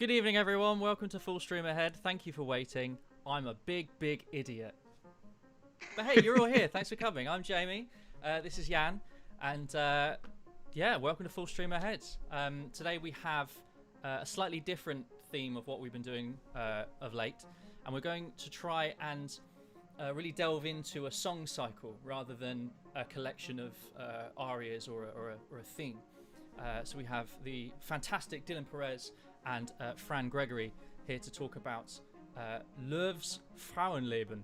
Good evening, everyone. Welcome to Full Stream Ahead. Thank you for waiting. I'm a big idiot. But hey, you're all here. Thanks for coming. I'm Jamie. This is Jan. And yeah, welcome to Full Stream Ahead. Today we have a slightly different theme of what we've been doing of late. And we're going to try and really delve into a song cycle rather than a collection of arias or a theme. So we have the fantastic Dylan Perez and Gregory here to talk about Loewe's Frauenliebe.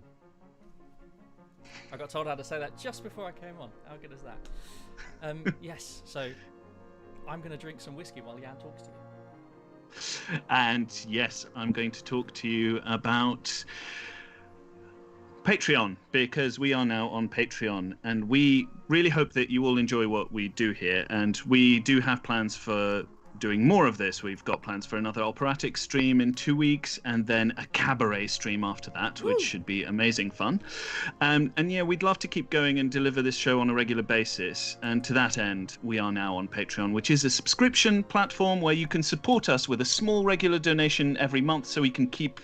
I got told how to say that just before I came on. How good is that? Yes, so I'm going to drink some whiskey while Jan talks to you. And yes, I'm going to talk to you about Patreon, because we are now on Patreon, and we really hope that you all enjoy what we do here, and we do have plans for doing more of this. We've got plans for another operatic stream in 2 weeks, and then a cabaret stream after that, which should be amazing fun. And yeah, we'd love to keep going and deliver this show on a regular basis. And to that end, we are now on Patreon, which is a subscription platform where you can support us with a small regular donation every month so we can keep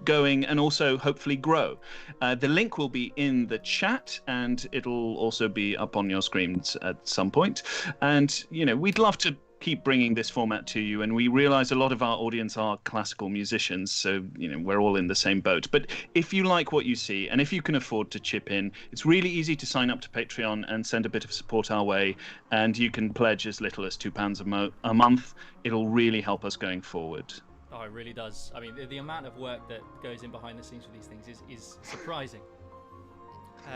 going and also hopefully grow. The link will be in the chat, and it'll also be up on your screens at some point. And, you know, we'd love to keep bringing this format to you, and we realize a lot of our audience are classical musicians, so you know we're all in the same boat. But if you like what you see, and if you can afford to chip in, it's really easy to sign up to Patreon and send a bit of support our way, and you can pledge as little as £2 a month. It'll really help us going forward. Oh, it really does. I mean, the amount of work that goes in behind the scenes for these things is surprising.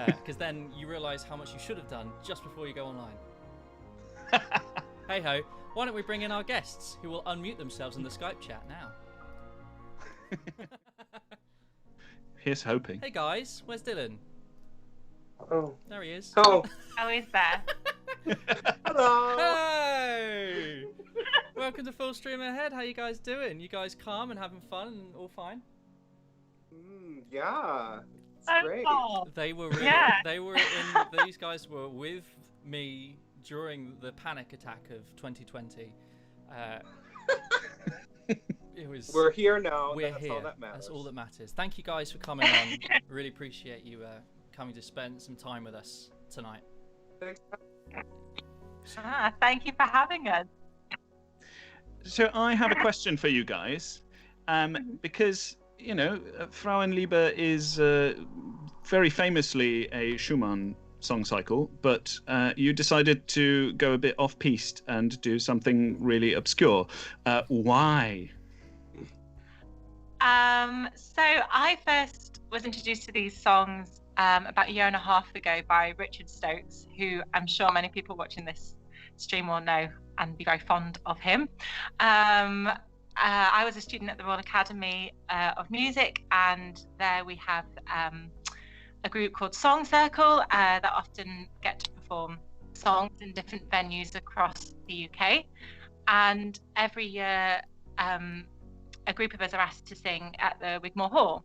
Because then you realize how much you should have done just before you go online. Hey ho, why don't we bring in our guests who will unmute themselves in the Skype chat now? Here's hoping. Hey guys, where's Dylan? Oh. There he is. Oh. Oh, he's there. Hello. Hey! Welcome to Full Stream Ahead. How you guys doing? You guys calm and having fun and all fine? Yeah. It's So great. cool. They were really, Yeah. these guys were with me during the panic attack of 2020. It was. We're here now. We're That's here. all that matters. That's all that matters. Thank you guys for coming on. Really appreciate you coming to spend some time with us tonight. Thanks. Thank you for having us. So I have a question for you guys, because you know Frauenliebe is very famously a Schumann song cycle, but you decided to go a bit off-piste and do something really obscure. Why? So I first was introduced to these songs about a year and a half ago by Richard Stokes, who I'm sure many people watching this stream will know and be very fond of him. I was a student at the Royal Academy of Music, and there we have a group called Song Circle that often get to perform songs in different venues across the UK. And every year, a group of us are asked to sing at the Wigmore Hall.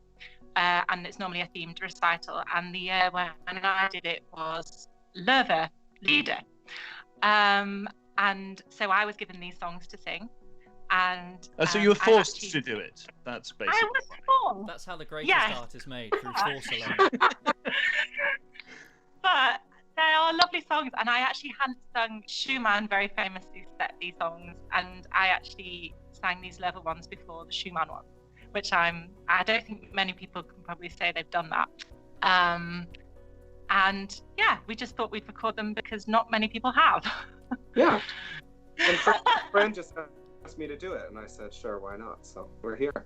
And it's normally a themed recital. And the year when I did it was Loewe, Lieder. And so I was given these songs to sing. And So you were forced to do it. That's basically. I was forced. That's how the greatest Yes. art is made, through force alone. But they are lovely songs, and I actually hadn't sung Schumann very famously set these songs, and I actually sang these Loewe ones before the Schumann ones, which I don't think many people can probably say they've done that. And yeah, we just thought we'd record them because not many people have. Yeah. And a friend just asked me to do it, and I said, sure, why not? So we're here.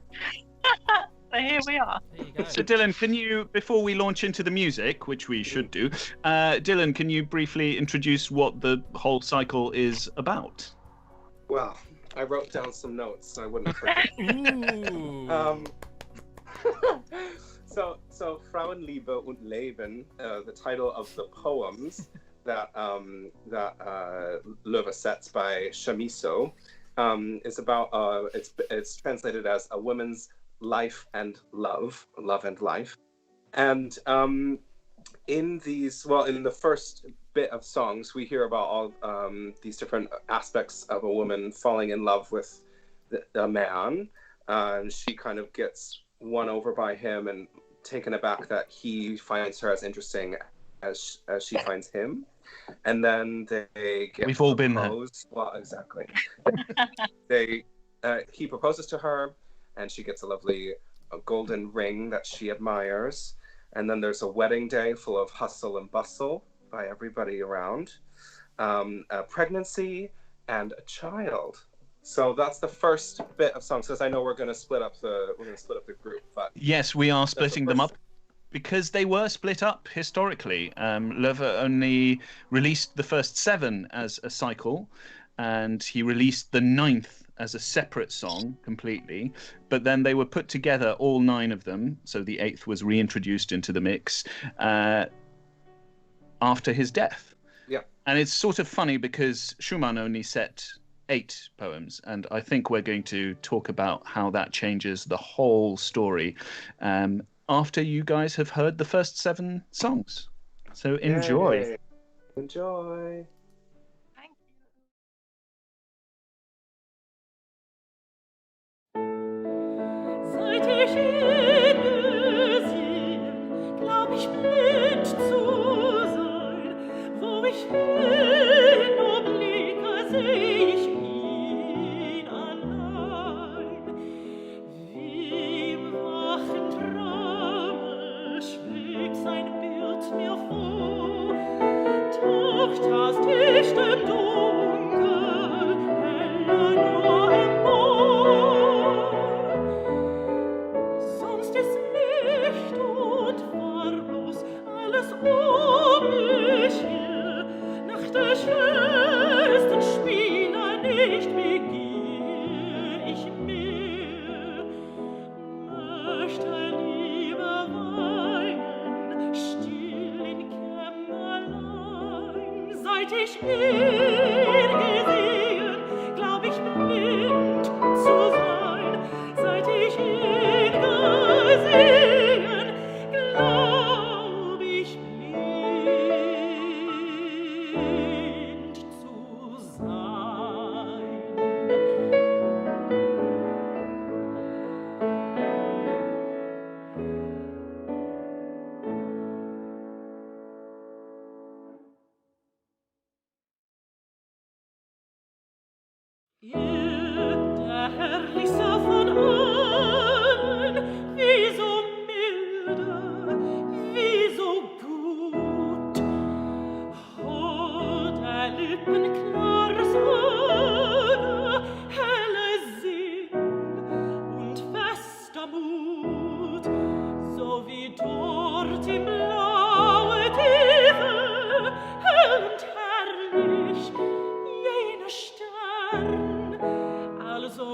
So here we are. There you go. So Dylan, can you, before we launch into the music, which we should do, Dylan, can you briefly introduce what the whole cycle is about? Well, I wrote down some notes so I wouldn't forget. Ooh. So Frauenliebe und Leben, the title of the poems that Loewe sets by Chamisso, is about it's translated as a woman's life and love and life. And in the first bit of songs, we hear about all these different aspects of a woman falling in love with a man. and she kind of gets won over by him and taken aback that he finds her as interesting as she finds him. And then they get We've all been there. Well, exactly. He proposes to her, and she gets a lovely golden ring that she admires. And then there's a wedding day full of hustle and bustle by everybody around, a pregnancy, and a child. So that's the first bit of songs. Because I know we're going to split up the group, but yes, we are splitting them up because they were split up historically. Loewe only released the first 7 as a cycle, and he released the 9th as a separate song completely, but then they were put together, all 9 of them, so the 8th was reintroduced into the mix after his death. Yeah. And it's sort of funny because Schumann only set 8 poems, and I think we're going to talk about how that changes the whole story after you guys have heard the first 7 songs. So enjoy. Yay. Enjoy. Seit ich ihn gesehen, glaub ich blind zu sein. Wo ich hin nur blicke, seh ich ihn allein. Wie im wachen Traume schwebt sein Bild mir vor. Taucht aus dichtem Dunkel, heller nur empor. Sonst ist Licht und farblos alles um mich her. Nach der schönsten Spieler nicht begehr ich mehr. Möchte lieber weinen, still in Kämmerlein. Seit ich ihn gesehen, glaub ich blind zu sein. Seit ich ihn gesehen, glaub ich blind zu sein. Der herrlichste von allen, wie so milde, wie so gut. Oh, der Lippen klares Auge, helle Sinn und fester Mut, so wie dort im blaue Tiefe, hell und herrlich, jener Stern, also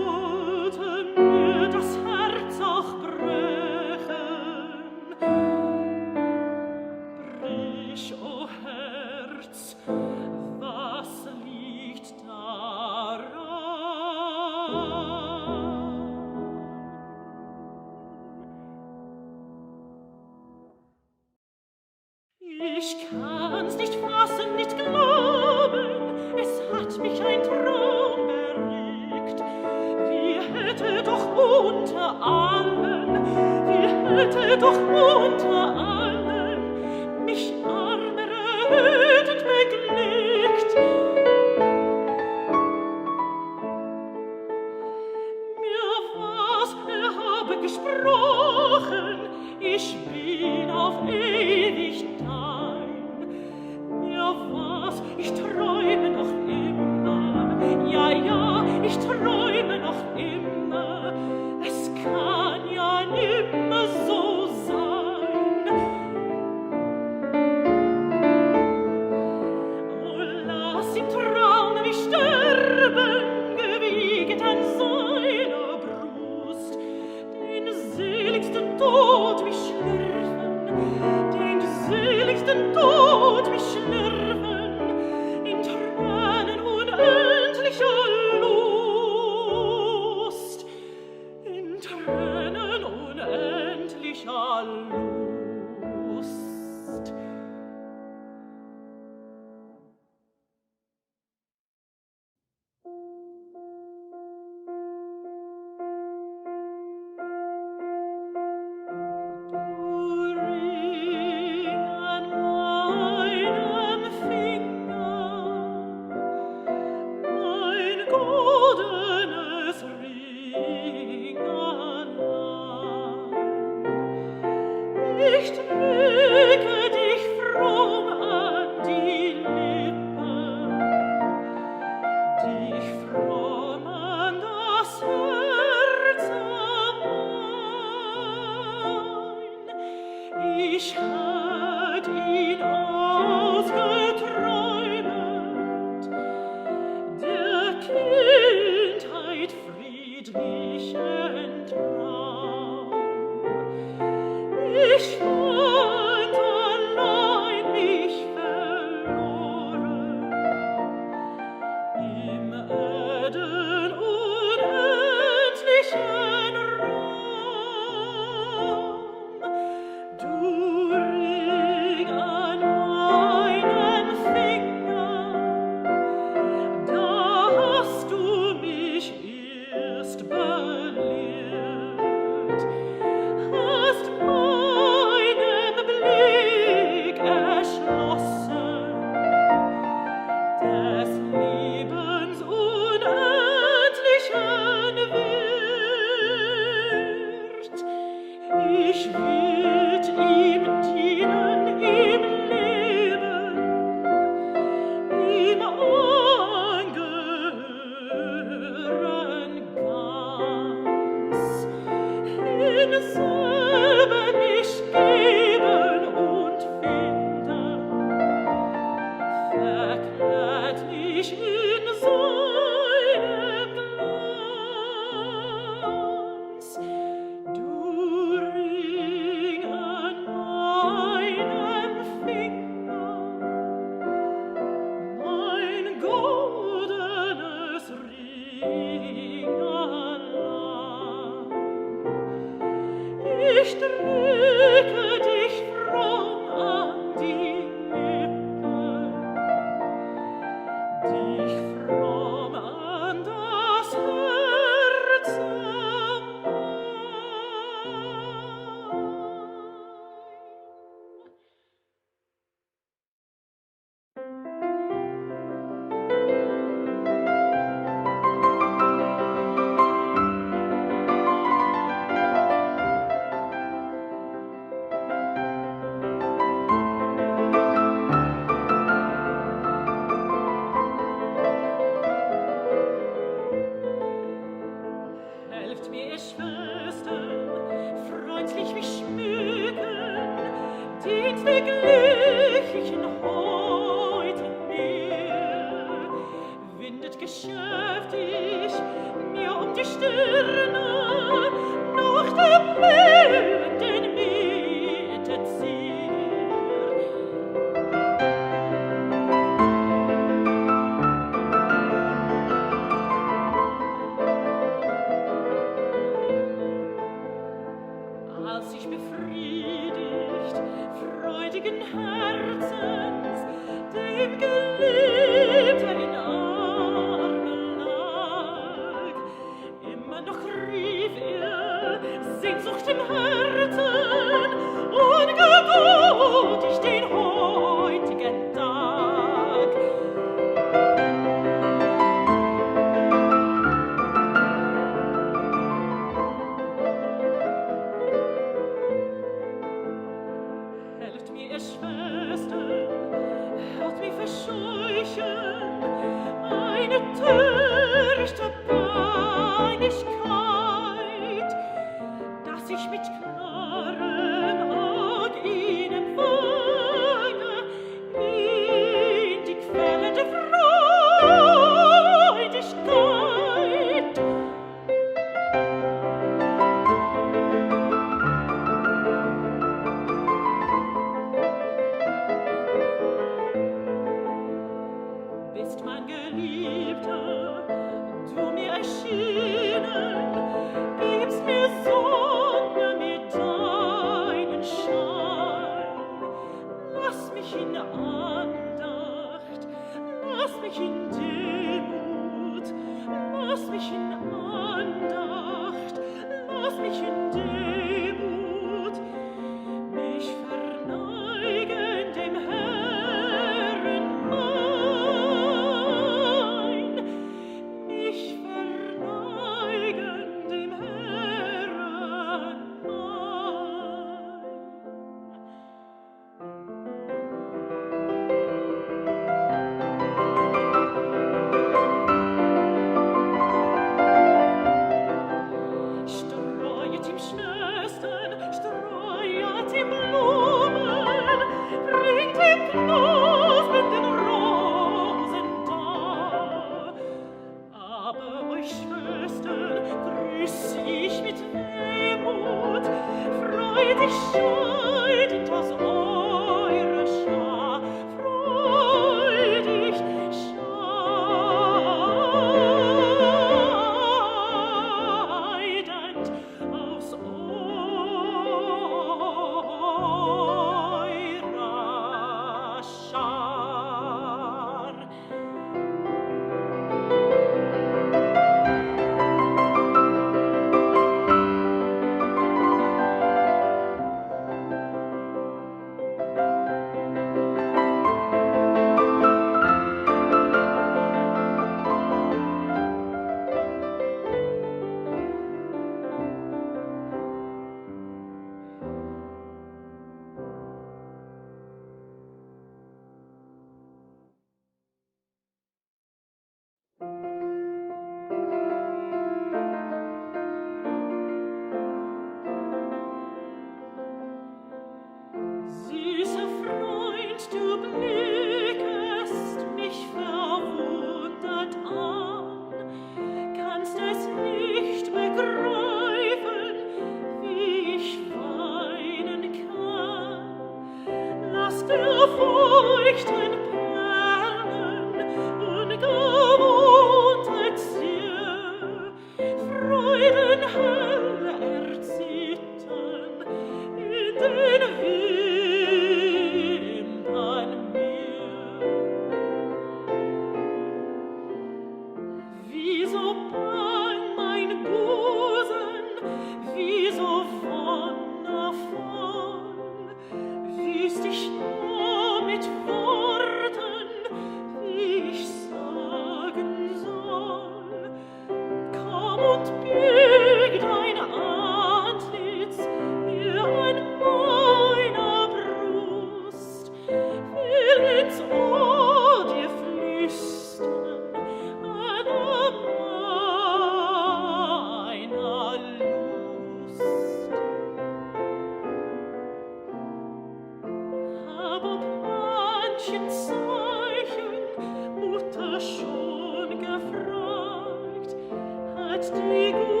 Die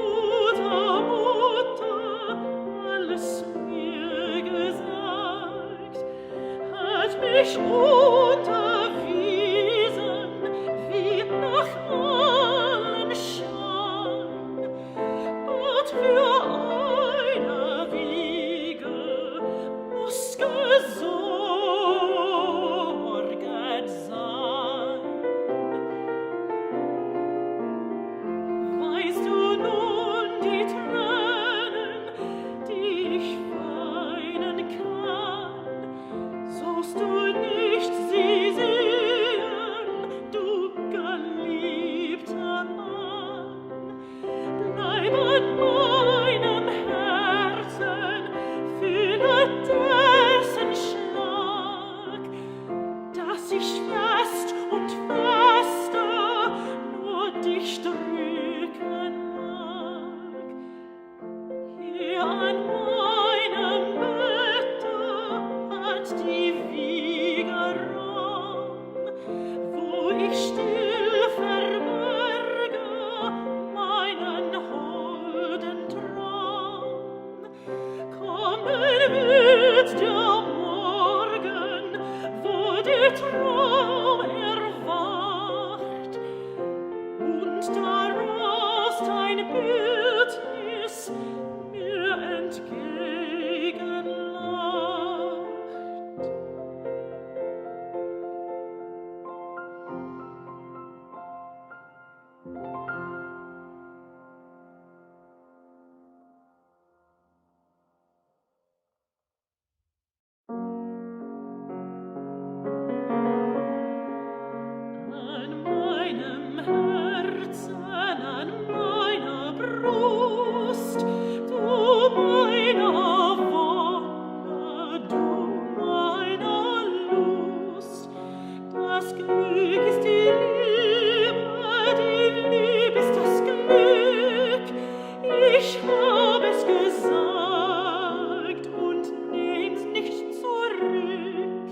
mich unterwiesen, wie nach allen Scham, und für eine Wiege muss gesorget sein. Weißt du nun die Tränen, die ich weinen kann, sollst du nicht sie sehen, du geliebter Mann. Bleib an meinem Herzen, fühle dessen Schlag, dass ich fest und fester nur dich drücken mag. Hier an meinem Bette hat die Wiege Raum, wo ich still verberge meinen holden Traum. Kommen wird der Morgen, wo der Traum erwacht, und daraus dein Bildnis mir entgegenlacht. An meinem Herzen, an meiner Brust, du meiner Wonne, du meiner Lust. Das Glück ist die Liebe ist das Glück. Ich hab es gesagt und nehm's nicht zurück.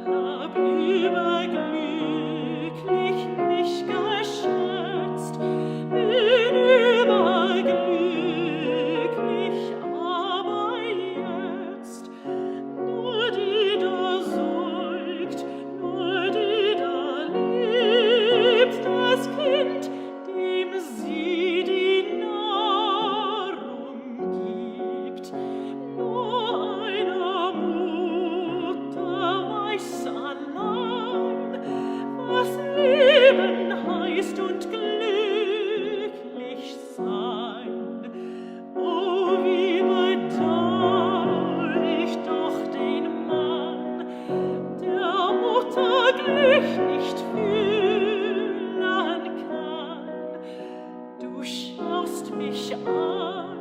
Hab überglücklich mich geschätzt, bin überglücklich, aber jetzt nur die da säugt, nur die da liebt, das Kind, dem sie die Nahrung gibt. Nur eine Mutter weiß allein, was Leben heißt und glücklich sein. Oh, wie bedauer ich doch den Mann, der Mutter Glück nicht fühlen kann. Du schaust mich an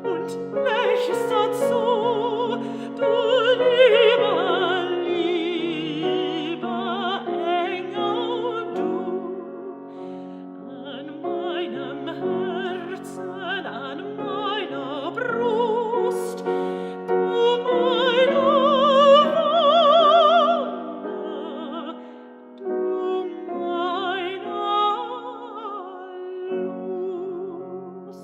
und lächelst dazu, du lieber, lieber Engel, du. An meinem Herzen, an meiner Brust, du meine Wonne, du meiner Lust.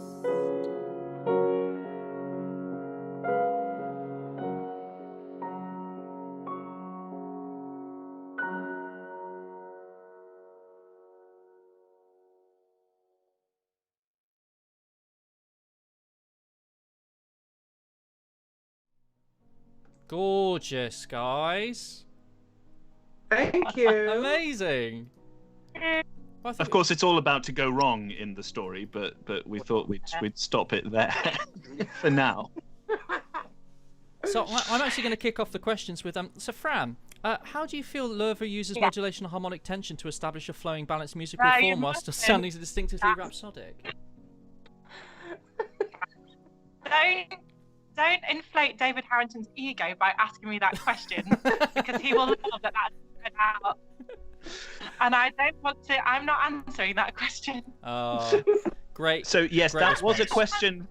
Gorgeous, guys. Thank you. Amazing. Well, I think Of course, it's all about to go wrong in the story, but we thought we'd stop it there for now. So I'm actually going to kick off the questions with so Fran, how do you feel Loewe uses modulation and harmonic tension to establish a flowing, balanced musical form while still sounding distinctively rhapsodic? Don't inflate David Harrington's ego by asking me that question, because he will love that that's out. And I don't want to. I'm not answering that question. Oh, great. So yes, great that was a response. question.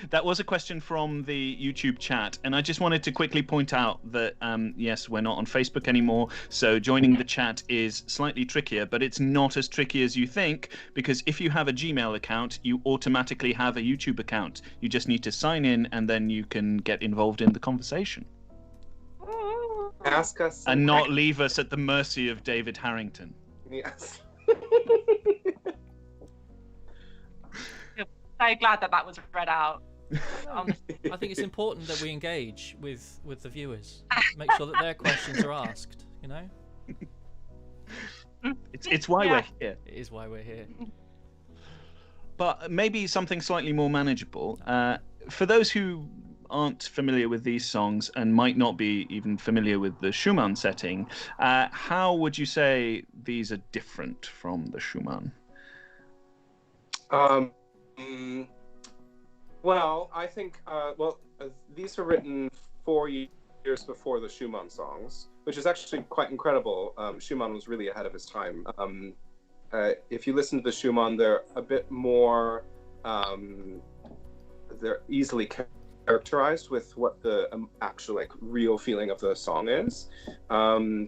That was a question from the YouTube chat, and I just wanted to quickly point out that yes, we're not on Facebook anymore, so joining the chat is slightly trickier, but it's not as tricky as you think, because if you have a Gmail account, you automatically have a YouTube account. You just need to sign in, and then you can get involved in the conversation. Ask us and not leave us at the mercy of David Harrington. Yes. So glad that was read out. I think it's important that we engage with the viewers. Make sure that their questions are asked. You know, It's why we're here. it is why we're here. But maybe something slightly more manageable. For those who aren't familiar with these songs and might not be even familiar with the Schumann setting, how would you say these are different from the Schumann? Well, I think these were written 4 years before the Schumann songs, which is actually quite incredible. Schumann was really ahead of his time. If you listen to the Schumann, they're a bit more, they're easily characterized with what the actual real feeling of the song is. I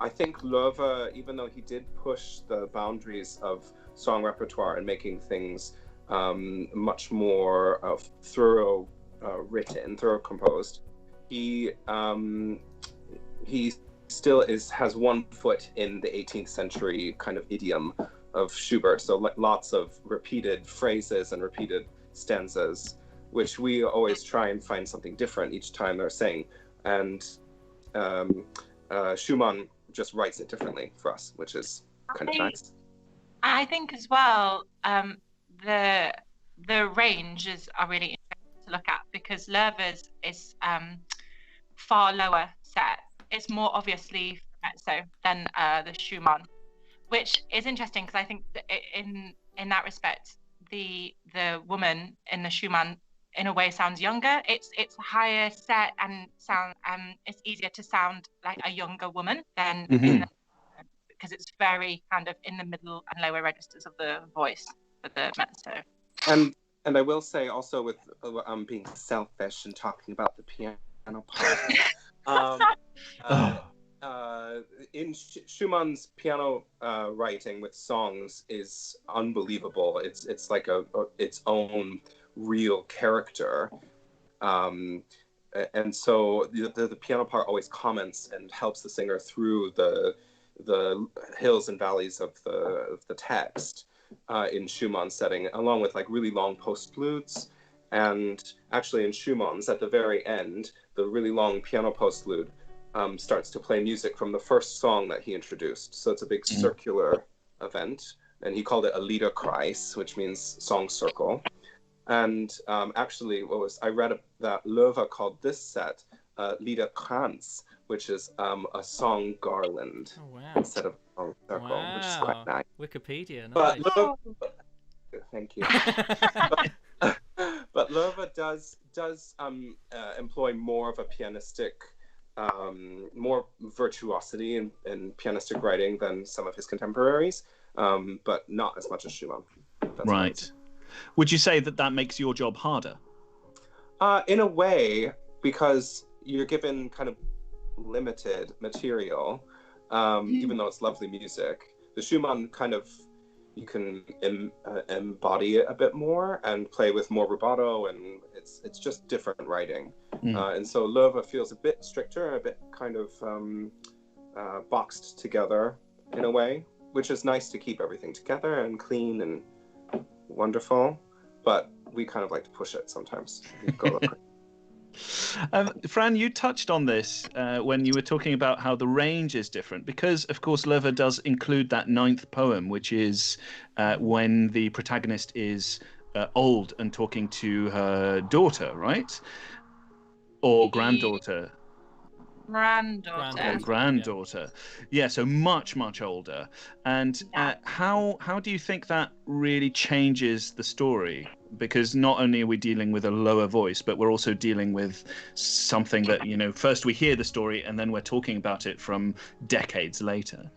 think Loewe, even though he did push the boundaries of song repertoire and making things much more thorough composed, he still has one foot in the 18th century kind of idiom of Schubert. So lots of repeated phrases and repeated stanzas, which we always try and find something different each time they're saying. And Schumann just writes it differently for us, which is kind of nice. I think as well, the ranges are really interesting to look at, because Loewe's is far lower set. It's more obviously mezzo than the Schumann, which is interesting because I think that in that respect, the woman in the Schumann in a way sounds younger. It's higher set and it's easier to sound like a younger woman than because it's very kind of in the middle and lower registers of the voice for the mezzo. And I will say also with being selfish and talking about the piano part. In Schumann's piano writing with songs is unbelievable. It's like its own real character, and so the piano part always comments and helps the singer through the hills and valleys of the text in Schumann's setting, along with like really long postludes. And actually in Schumann's, at the very end, the really long piano postlude starts to play music from the first song that he introduced. So it's a big circular event, and he called it a Liederkreis, which means song circle. And actually, I read that Loewe called this set Liederkranz, which is a song garland instead of a song circle, which is quite nice. Wikipedia, nice. But thank you. But Loewe does employ more of a pianistic, more virtuosity in pianistic writing than some of his contemporaries, but not as much as Schumann. Right. Would you say that makes your job harder? In a way, because you're given kind of limited material, even though it's lovely music. The Schumann kind of, you can embody it a bit more and play with more rubato, and it's just different writing. And so Loewe feels a bit stricter, a bit kind of boxed together in a way, which is nice to keep everything together and clean and wonderful, but we kind of like to push it sometimes. Fran, you touched on this when you were talking about how the range is different, because of course Loewe does include that 9th poem, which is when the protagonist is old and talking to her daughter, right? Or granddaughter. Granddaughter. Yeah, so much older. And how do you think that really changes the story? Because not only are we dealing with a lower voice, but we're also dealing with something that, first we hear the story and then we're talking about it from decades later.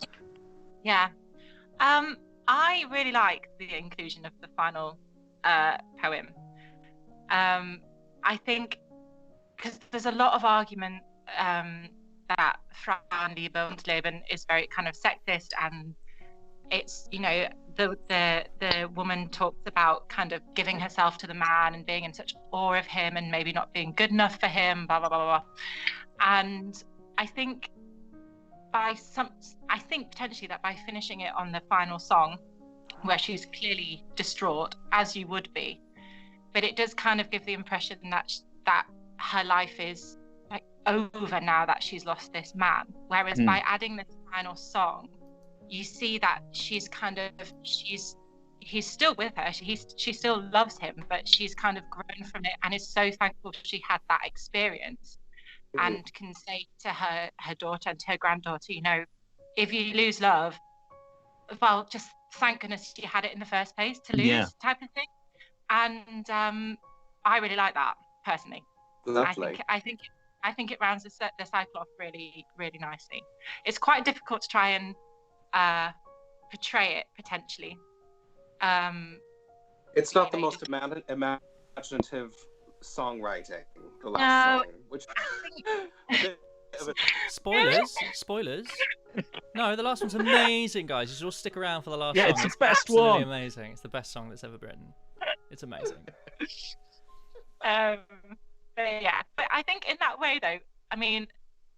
Yeah. I really like the inclusion of the final poem. I think because there's a lot of argument that Frauenliebe und Leben is very kind of sexist and it's, you know, the woman talks about kind of giving herself to the man and being in such awe of him and maybe not being good enough for him, blah blah blah blah. And I think potentially that by finishing it on the final song, where she's clearly distraught, as you would be, but it does kind of give the impression that her life is like over now that she's lost this man. Whereas by adding this final song, you see that she's he's still with her. She still loves him, but she's kind of grown from it and is so thankful she had that experience, and can say to her daughter and to her granddaughter, you know, if you lose love, well, just thank goodness you had it in the first place to lose, type of thing. And I really like that personally. Lovely. I think it rounds the cycle off really, really nicely. It's quite difficult to try and portray it potentially. It's not the most imaginative songwriting, the last song, which Spoilers. No, the last one's amazing, guys. You should all stick around for the last song. It's the best absolutely one. Amazing. It's the best song that's ever written. It's amazing. But yeah, but I think in that way though, I mean,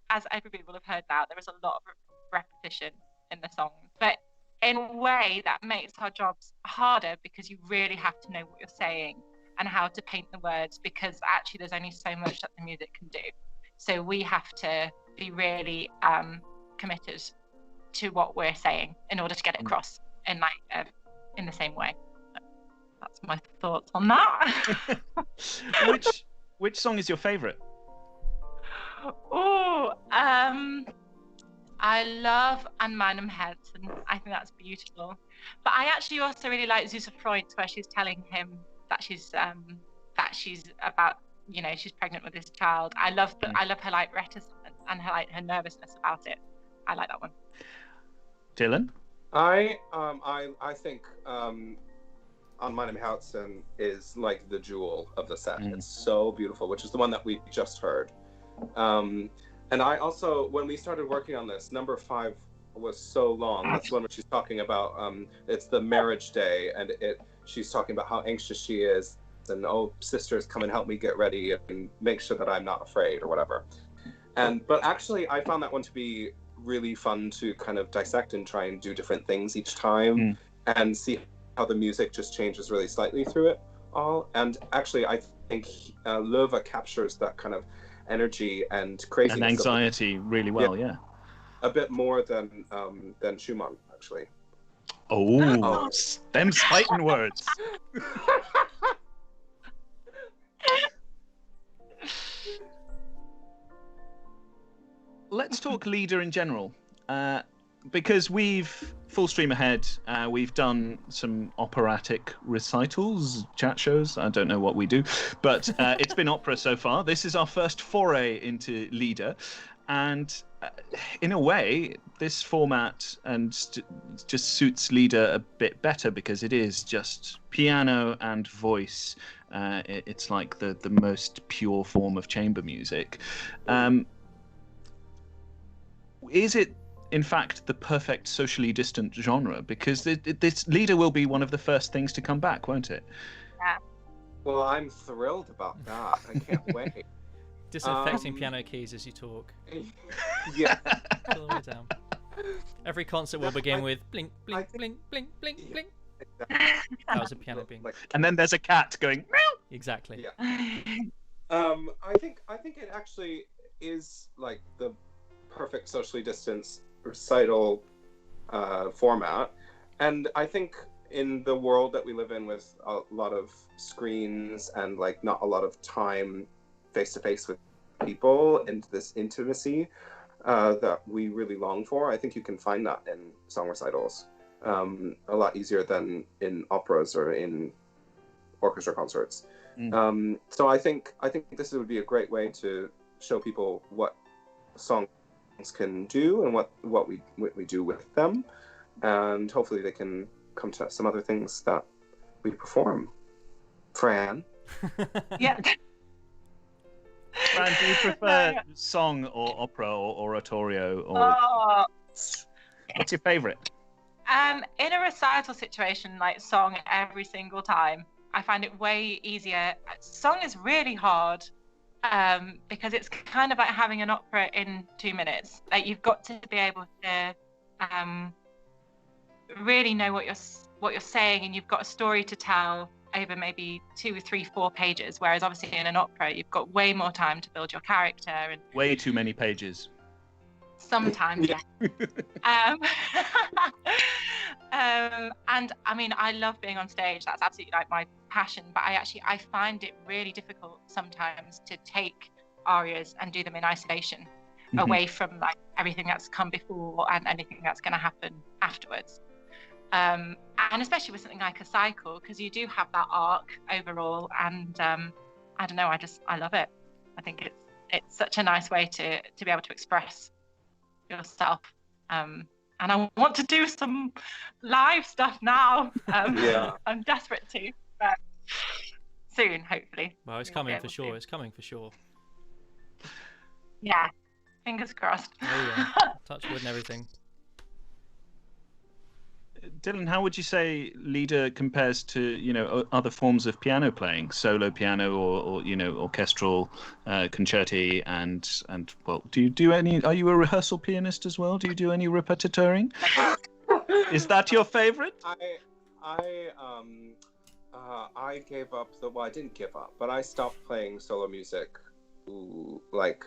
as everybody will have heard now, there is a lot of repetition in the song, but in a way that makes our jobs harder, because you really have to know what you're saying and how to paint the words, because actually there's only so much that the music can do. So we have to be really committed to what we're saying in order to get it across in the same way. That's my thoughts on that. Which song is your favourite? Oh, I love An meinem Herzen. I think that's beautiful. But I actually also really like Süße Freud, where she's telling him that she's about, you know, she's pregnant with this child. I love her like reticence and her nervousness about it. I like that one. Dylan? I think An meinem Herzen is like the jewel of the set. It's so beautiful, which is the one that we just heard. And I also, when we started working on this, number 5 was so long. That's the one where she's talking about, it's the marriage day, and she's talking about how anxious she is, and oh, sisters, come and help me get ready and make sure that I'm not afraid or whatever. But actually, I found that one to be really fun to kind of dissect and try and do different things each time, and see how the music just changes really slightly through it all. And actually, I think Loewe captures that kind of energy and craziness and anxiety really well, yeah. A bit more than Schumann, actually. Oh, them fighting words. Let's talk Lieder in general, because full stream ahead, we've done some operatic recitals, chat shows. I don't know what we do, but it's been opera so far. This is our first foray into Lieder, and in a way, this format just suits Lieder a bit better, because it is just piano and voice. It's like the most pure form of chamber music. Is it, in fact, the perfect socially distant genre? Because this Lieder will be one of the first things to come back, won't it? Yeah. Well, I'm thrilled about that. I can't wait. Disinfecting piano keys as you talk. Yeah. All the way down. Every concert will begin with blink, blink, blink, blink, blink, blink. That was a piano being. And then there's a cat going meow. Exactly. Yeah. I think it actually is like the perfect socially distanced recital format, and I think in the world that we live in, with a lot of screens and like not a lot of time face to face with people and this intimacy that we really long for, I think you can find that in song recitals a lot easier than in operas or in orchestra concerts. So I think this would be a great way to show people what songs can do and what we do with them, and hopefully they can come to some other things that we perform. Fran? Yeah. Fran, do you prefer song or opera or oratorio, or what's your favorite? In a recital situation, like song every single time, I find it way easier. Song is really hard because it's kind of like having an opera in 2 minutes. Like you've got to be able to really know what you're saying, and you've got a story to tell over maybe 2, 3, 4 pages. Whereas obviously in an opera, you've got way more time to build your character and Way too many pages. sometimes, yeah. And I mean, I love being on stage. That's absolutely like my passion. But I find it really difficult sometimes to take arias and do them in isolation, away from like everything that's come before and anything that's going to happen afterwards. And especially with something like a cycle, because you do have that arc overall. And I don't know, I love it. I think it's such a nice way to be able to express yourself. And I want to do some live stuff now. Yeah. I'm desperate to, but soon, hopefully. Well, it's coming for sure. It's coming for sure. Yeah, fingers crossed. Oh yeah, touch wood and everything. Dylan, how would you say lieder compares to other forms of piano playing, solo piano or orchestral concerti and well, do you do any? Are you a rehearsal pianist as well? Do you do any repetitoring? Is that your favorite? I gave up I didn't give up, but I stopped playing solo music like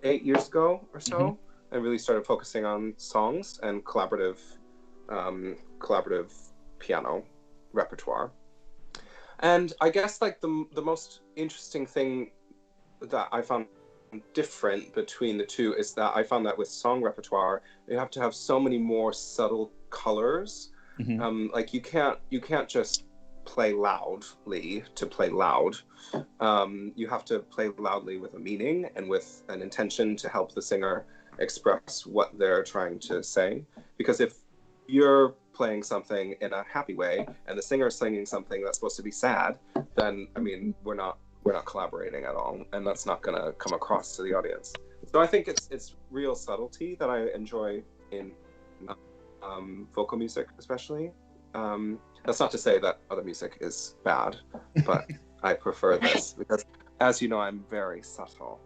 8 years ago or so, and really started focusing on songs and collaborative piano repertoire. And I guess like the most interesting thing that I found different between the two is that I found that with song repertoire, you have to have so many more subtle colors. Like you can't just play loudly to play loud. You have to play loudly with a meaning and with an intention to help the singer express what they're trying to say. Because if you're playing something in a happy way and the singer is singing something that's supposed to be sad, then I mean we're not collaborating at all, and that's not going to come across to the audience. So I think it's real subtlety that I enjoy in vocal music, especially. That's not to say that other music is bad, but I prefer this because, as you know, I'm very subtle.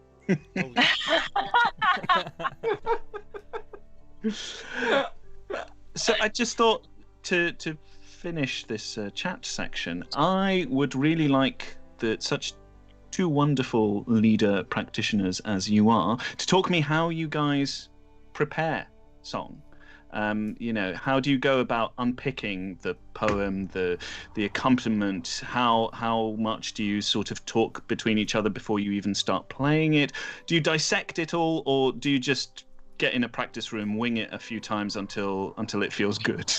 So I just thought to finish this chat section, I would really like such two wonderful lieder practitioners as you are to talk me how you guys prepare song. How do you go about unpicking the poem, the accompaniment? How much do you sort of talk between each other before you even start playing it? Do you dissect it all, or do you just get in a practice room, wing it a few times until it feels good?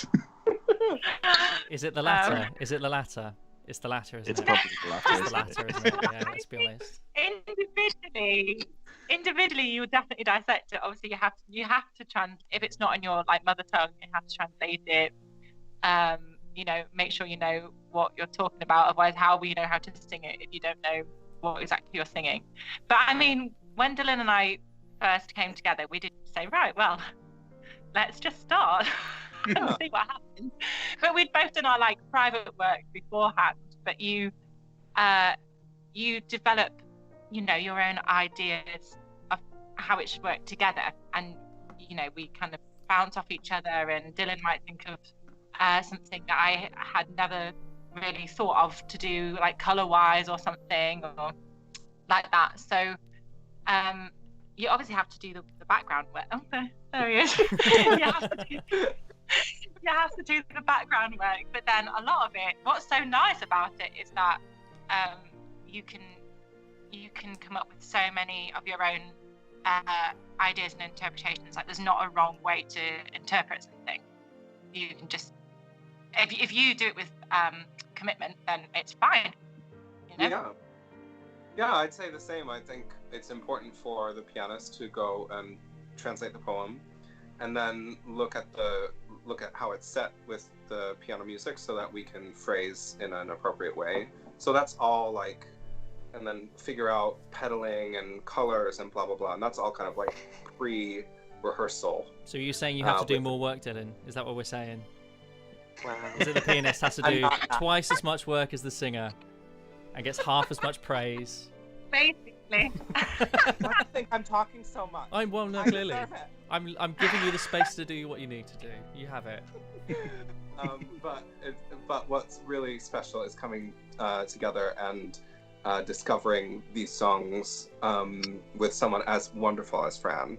Is it the latter? Is it the latter? It's the latter, isn't it? It's probably the latter. It's the latter, isn't it? Yeah, let's be honest. Individually, you would definitely dissect it. Obviously, you have to if it's not in your like mother tongue, you have to translate it. Make sure you know what you're talking about. Otherwise, how will you know how to sing it if you don't know what exactly you're singing? But I mean, when Dylan and I first came together, we did say, right, well, let's just start and see what happens. But we'd both done our like private work beforehand. But you develop, your own ideas of how it should work together, and we kind of bounce off each other. And Dylan might think of something that I had never really thought of to do, like color-wise or something, or like that. So you obviously have to do the background work. Oh, there he is. You have to do the background work, but then a lot of it, what's so nice about it is that you can come up with so many of your own ideas and interpretations. Like there's not a wrong way to interpret something. You can just, if you do it with commitment, then it's fine. Yeah, I'd say the same. I think it's important for the pianist to go and translate the poem, and then look at how it's set with the piano music, so that we can phrase in an appropriate way. So that's all like, and then figure out pedaling and colors and blah blah blah, and that's all kind of like pre-rehearsal. So you're saying you have to do more work, Dylan? Is that what we're saying? Wow. Is that the pianist has to I'm do not that. twice as much work as the singer and gets half as much praise. Basically. I think I'm talking so much. No, I clearly. deserve it. I'm giving you the space to do what you need to do. You have it. But what's really special is coming together and discovering these songs with someone as wonderful as Fran,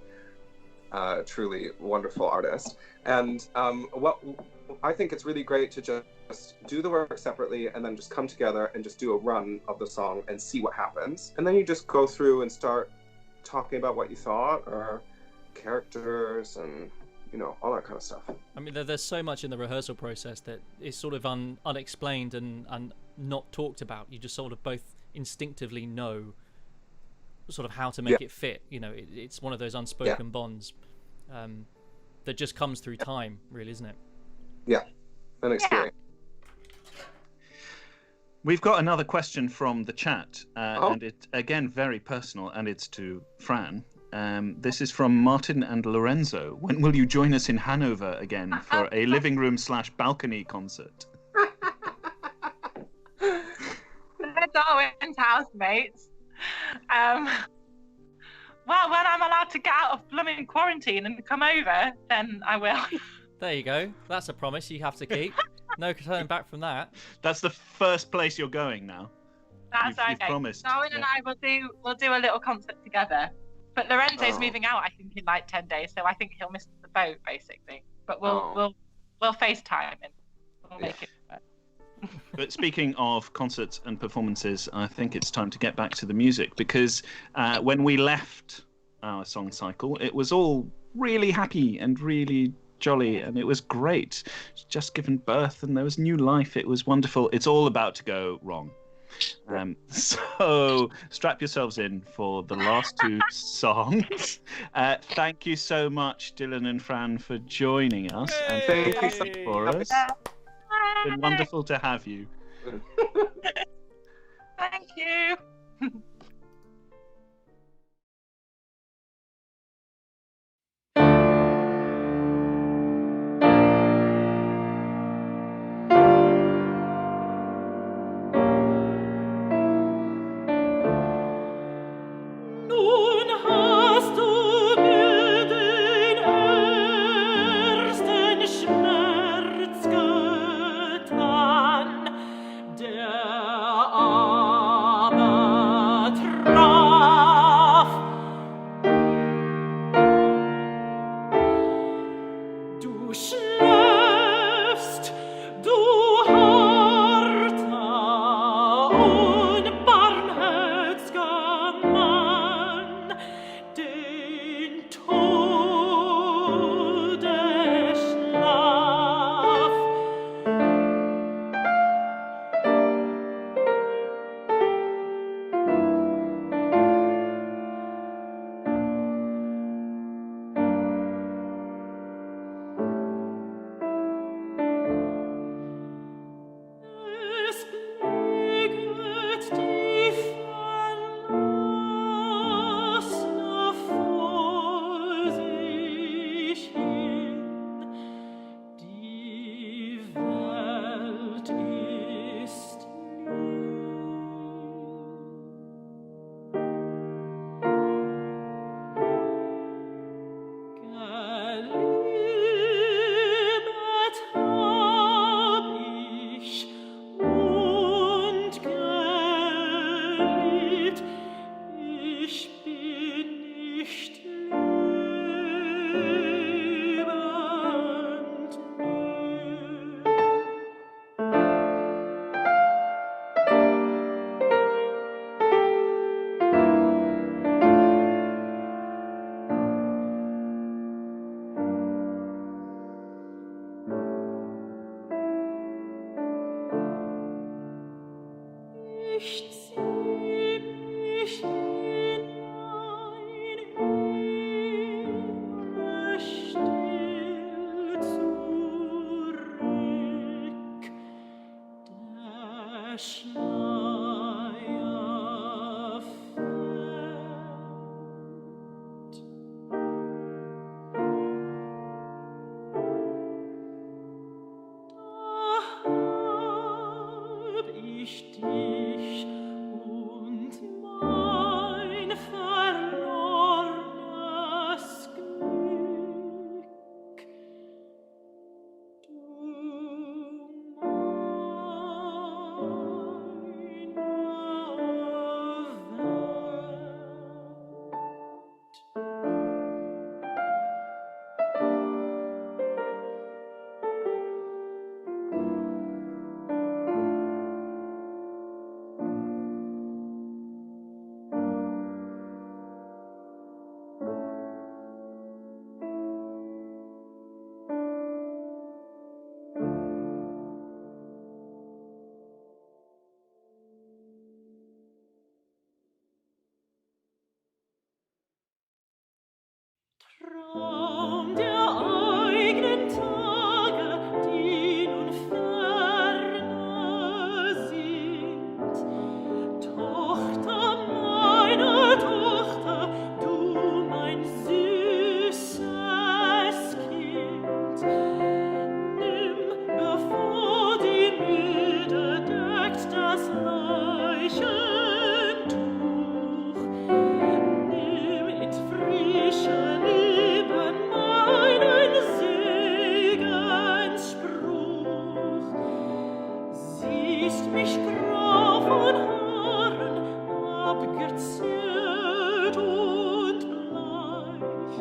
truly wonderful artist. And what I think it's really great to just do the work separately and then just come together and just do a run of the song and see what happens. And then you just go through and start talking about what you thought or characters and all that kind of stuff. I mean, there's so much in the rehearsal process that is sort of unexplained and not talked about. You just sort of both instinctively know sort of how to make it fit. It's one of those unspoken bonds that just comes through time, really, isn't it? Yeah, an experience. We've got another question from the chat, and it's again very personal, and it's to Fran. This is from Martin and Lorenzo. When will you join us in Hanover again for a living room / balcony concert? They're Darwin's housemates. Well, when I'm allowed to get out of blooming quarantine and come over, then I will. There you go. That's a promise you have to keep. No turning back from that. That's the first place you're going now. That's You've okay. promised. Darwin and I will do a little concert together. But Lorenzo's moving out, I think, in like 10 days, so I think he'll miss the boat basically. But we'll FaceTime and we'll make it work. But speaking of concerts and performances, I think it's time to get back to the music, because when we left our song cycle, it was all really happy and really jolly, and it was great. It's just given birth and there was new life. It was wonderful. It's all about to go wrong. So strap yourselves in for the last two songs. Thank you so much, Dylan and Fran, for joining us and Thank you so much for us. It's been wonderful to have you. Thank you. Nun hast du mir den ersten Schmerz getan, der aber traf. Du schläfst, du harter, unbarmherziger Mann, den Todesschlaf. Es liegt die Verlassene vor sich hin. Die Welt ist Geliebet hab ich und geliebt, ich bin nicht lebend mehr. Ich zieh mich hinein, irre still zurück. Der Schleier fällt. Traum der eigenen Tage, die nun ferne sind. Tochter, meine Tochter, du mein süßes Kind, nimm, bevor die Milde deckt das Leichentuch, nimm in frische Leben meinen Segensspruch. Siehst mich grau von Haaren, abgezählt und bleich,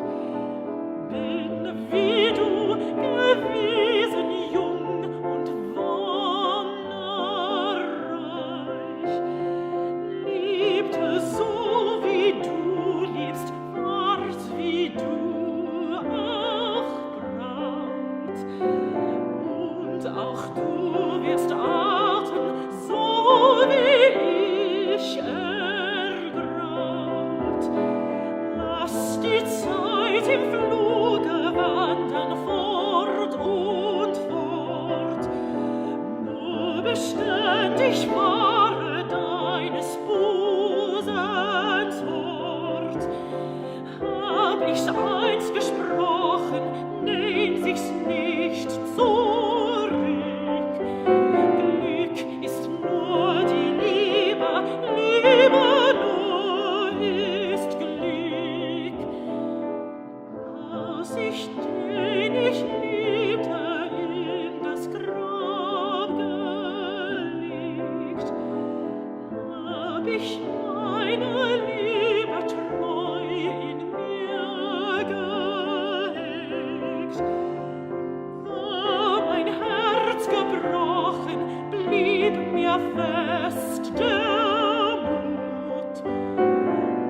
bin wie du gewesen, jung und wonnereich, liebte so wie du liebst, ward wie du auch Braut, und auch du wirst arten, so wie ich ergraut. Lass die Zeit im Fluge wandern fort und fort, nur beständig wahre deines Busens Wort. Hab ich's einst gesprochen, nehmt sich's nicht zurück. Glück ist nur die Liebe, Liebe nur ist Glück. Als ich den ich liebte in das Grab gelegt, hab ich meine Liebe treu in mir gehegt. War mein Herz gebrochen, blieb mir fest der Mut,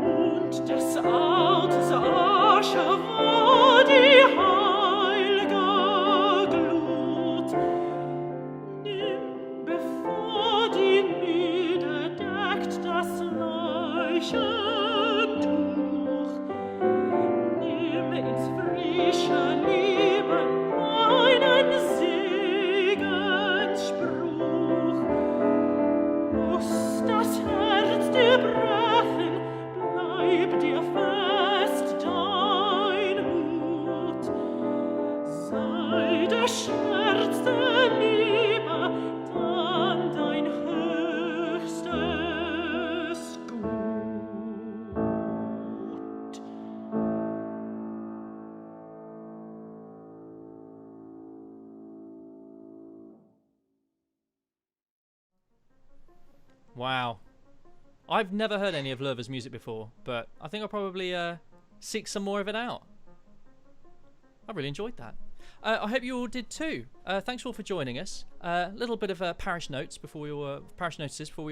und des Ortes Asche war die heilge Glut. Nimm, bevor die Müde deckt das Leichentuch, nimm ins frische Leben meinen Segensspruch. Muss das Herz dir brechen, bleib dir fest dein Mut. Sei der Schmerz der Liebe dann dein höchstes Gut. Wow. I've never heard any of Loewe's music before, but I think I'll probably seek some more of it out. I really enjoyed that. I hope you all did too. Thanks all for joining us. A little bit of parish notices before we all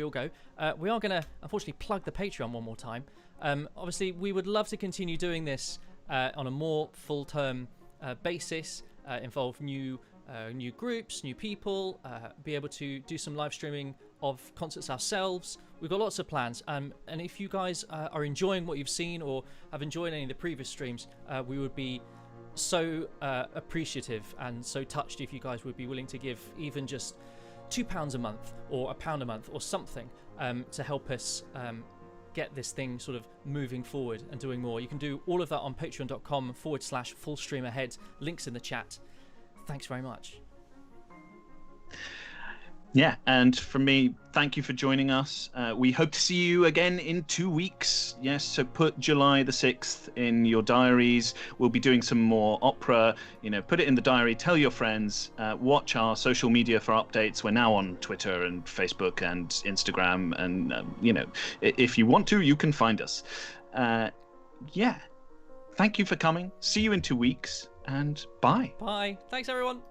go. We are going to unfortunately plug the Patreon one more time. Obviously, we would love to continue doing this on a more full-term basis, involve new groups, new people, be able to do some live streaming of concerts ourselves. We've got lots of plans, and if you guys are enjoying what you've seen or have enjoyed any of the previous streams, we would be so appreciative and so touched if you guys would be willing to give even just £2 a month or £1 a month or something to help us get this thing sort of moving forward and doing more. You can do all of that on patreon.com/fullstreamahead. Links in the chat. Thanks very much. Yeah, and from me, thank you for joining us. We hope to see you again in 2 weeks. Yes, so put July the 6th in your diaries. We'll be doing some more opera. Put it in the diary, tell your friends, watch our social media for updates. We're now on Twitter and Facebook and Instagram, and, if you want to, you can find us. Yeah, thank you for coming. See you in 2 weeks, and bye. Bye. Thanks, everyone.